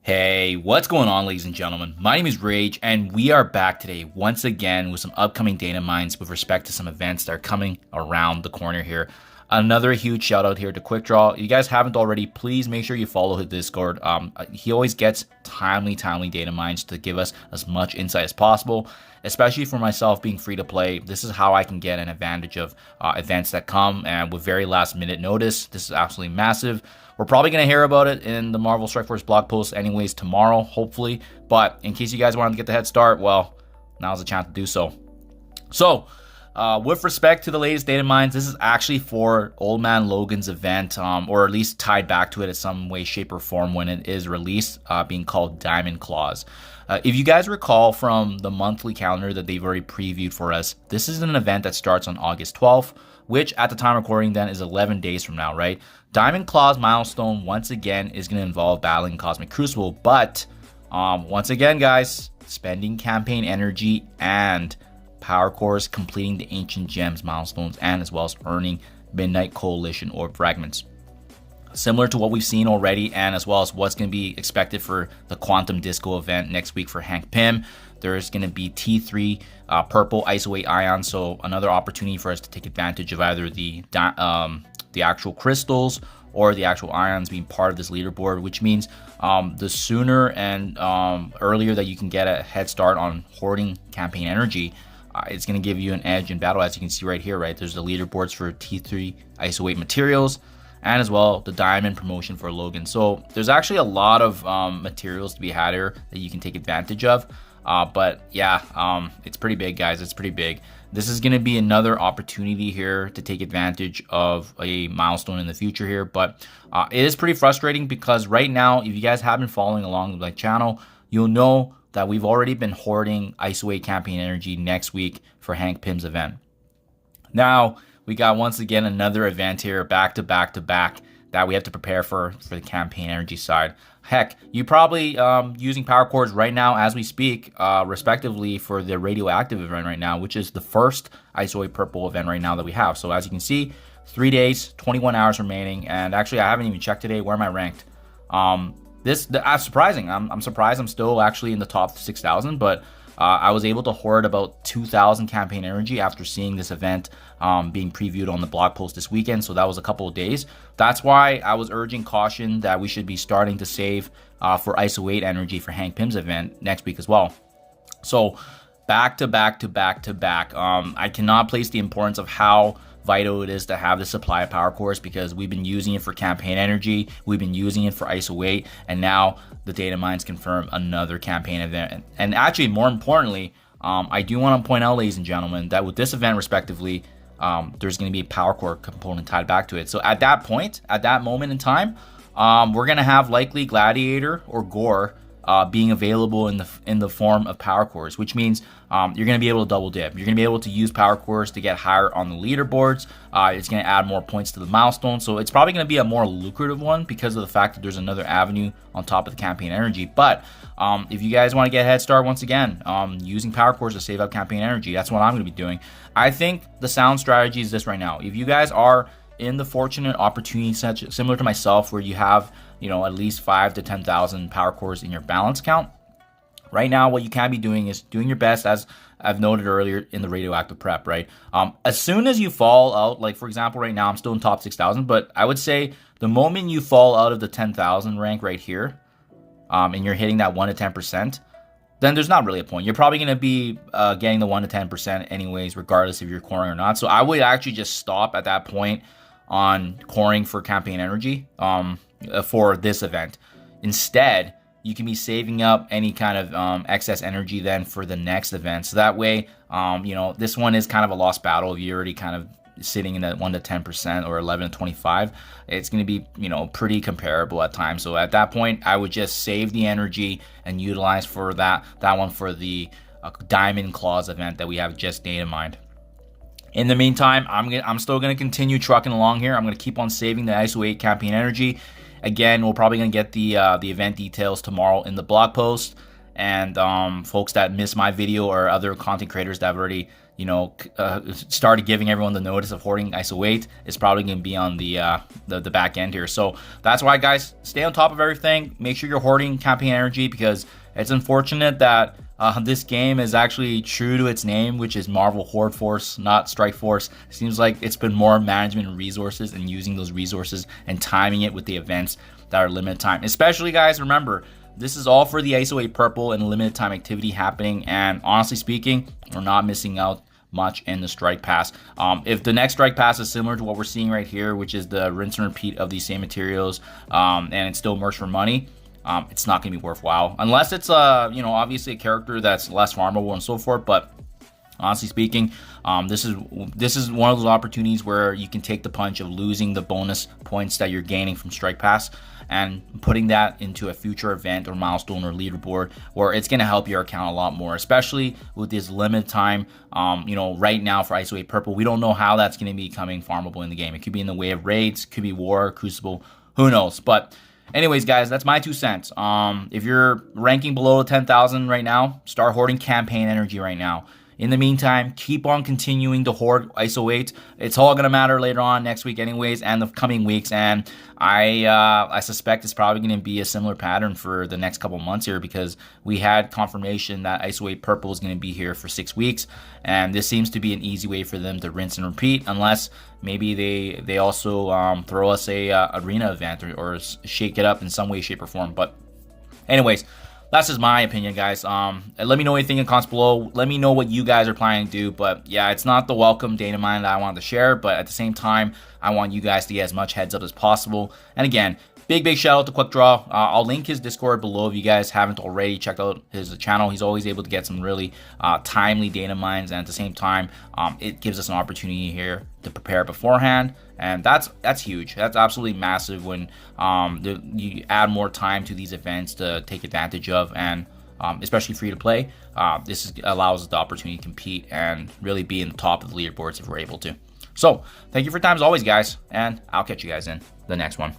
Hey, what's going on, ladies and gentlemen? My name is Rayge, and we are back today once again with some upcoming data mines with respect to some events that are coming around the corner here. Another huge shout out here to Quick Draw. If you guys haven't already, please make sure you follow his Discord. He always gets timely data mines to give us as much insight as possible, especially for myself being free to play. This is how I can get an advantage of events that come and with very last minute notice. This is absolutely massive. We're probably going to hear about it in the Marvel Strike Force blog post anyways tomorrow, hopefully. But in case you guys wanted to get the head start, well, now's the chance to do so. So, with respect to the latest data mines, this is actually for Old Man Logan's event, or at least tied back to it in some way, shape, or form when it is released, being called Diamond Claws. If you guys recall from the monthly calendar that they've already previewed for us, this is an event that starts on August 12th, which at the time of recording then is 11 days from now, right? Diamond Claws milestone, once again, is going to involve battling Cosmic Crucible, but once again, guys, spending campaign energy and power cores, completing the Ancient Gems milestones, and as well as earning Midnight Coalition orb fragments. Similar to what we've seen already, and as well as what's going to be expected for the Quantum Disco event next week for Hank Pym, there's going to be T3 purple ISO-8 ions, so another opportunity for us to take advantage of either the actual crystals or the actual ions being part of this leaderboard, which means the sooner and earlier that you can get a head start on hoarding campaign energy, it's going to give you an edge in battle. As you can see right here, right, there's the leaderboards for T3 ISO-8 materials, and as well the diamond promotion for Logan. So there's actually a lot of materials to be had here that you can take advantage of. But yeah, it's pretty big, guys. It's pretty big. This is going to be another opportunity here to take advantage of a milestone in the future here. But it is pretty frustrating because right now, if you guys have been following along with my channel, you'll know that we've already been hoarding ISO-8 campaign energy next week for Hank Pym's event. Now, we got once again another event here back to back that we have to prepare for the campaign energy side. Heck, you probably using power cores right now as we speak, respectively, for the radioactive event right now, which is the first ISO-8 purple event right now that we have. So as you can see, 3 days, 21 hours remaining, and actually I haven't even checked today. Where am I ranked? That's surprising. I'm surprised I'm still actually in the top 6,000, but I was able to hoard about 2,000 campaign energy after seeing this event being previewed on the blog post this weekend. So that was a couple of days. That's why I was urging caution that we should be starting to save for ISO-8 energy for Hank Pym's event next week as well. So back to back. I cannot place the importance of how vital it is to have the supply of power cores, because we've been using it for campaign energy, we've been using it for ISO-8, and now the data mines confirm another campaign event. And actually, more importantly, I do want to point out, ladies and gentlemen, that with this event respectively, there's going to be a power core component tied back to it. So at that point, at that moment in time, we're going to have likely Gladiator or Gore being available in the form of power cores, which means you're going to be able to double dip. You're going to be able to use power cores to get higher on the leaderboards. It's going to add more points to the milestone, so it's probably going to be a more lucrative one because of the fact that there's another avenue on top of the campaign energy. But if you guys want to get a head start, once again, using power cores to save up campaign energy, that's what I'm going to be doing. I think the sound strategy is this right now. If you guys are in the fortunate opportunity, similar to myself, where you have, you know, at least 5,000 to 10,000 power cores in your balance count, right now what you can be doing is doing your best, as I've noted earlier, in the radioactive prep, right? As soon as you fall out, like for example, right now I'm still in top 6,000, but I would say the moment you fall out of the 10,000 rank right here, and you're hitting that 1 to 10%, then there's not really a point. You're probably going to be getting the 1 to 10% anyways, regardless if you're coring or not. So I would actually just stop at that point on coring for campaign energy for this event. Instead, you can be saving up any kind of excess energy then for the next event. So that way, you know, this one is kind of a lost battle. If you're already kind of sitting in that 1 to 10% or 11 to 25, it's going to be, you know, pretty comparable at times. So at that point, I would just save the energy and utilize for that one for the Diamond Claws event that we have just data mined. In the meantime, I'm still going to continue trucking along here. I'm going to keep on saving the ISO-8 campaign energy. Again, we're probably going to get the event details tomorrow in the blog post. And folks that missed my video or other content creators that have already, started giving everyone the notice of hoarding ISO-8, it's probably going to be on the back end here. So that's why, guys, stay on top of everything. Make sure you're hoarding campaign energy, because it's unfortunate that this game is actually true to its name, which is Marvel Horde Force, not Strike Force. It seems like it's been more management and resources and using those resources and timing it with the events that are limited time. Especially, guys, remember, this is all for the ISO-8 purple and limited time activity happening. And honestly speaking, we're not missing out much in the strike pass. If the next strike pass is similar to what we're seeing right here, which is the rinse and repeat of these same materials, and it's still merch for money, it's not going to be worthwhile unless it's obviously a character that's less farmable and so forth. But honestly speaking, this is one of those opportunities where you can take the punch of losing the bonus points that you're gaining from strike pass and putting that into a future event or milestone or leaderboard, where it's going to help your account a lot more, especially with this limited time. Right now for ISO-8 purple, we don't know how that's going to be becoming farmable in the game. It could be in the way of raids, could be war, crucible, who knows. But anyways, guys, that's my 2 cents. If you're ranking below 10,000 right now, start hoarding campaign energy right now. In the meantime, keep on continuing to hoard ISO-8. It's all going to matter later on next week anyways, and the coming weeks. And I suspect it's probably going to be a similar pattern for the next couple months here, because we had confirmation that ISO-8 purple is going to be here for 6 weeks. And this seems to be an easy way for them to rinse and repeat, unless maybe they also throw us a arena event or shake it up in some way, shape, or form. But anyways, that's just my opinion, guys. Let me know anything in the comments below. Let me know what you guys are planning to do. But yeah, it's not the welcome data mine that I wanted to share, but at the same time, I want you guys to get as much heads up as possible. And again, big shout out to Quick Draw. I'll link his Discord below if you guys haven't already checked out his channel. He's always able to get some really timely data mines, and at the same time, it gives us an opportunity here to prepare beforehand, and that's huge. That's absolutely massive when you add more time to these events to take advantage of, and especially free to play. This allows us the opportunity to compete and really be in the top of the leaderboards if we're able to. So thank you for your time as always, guys, and I'll catch you guys in the next one.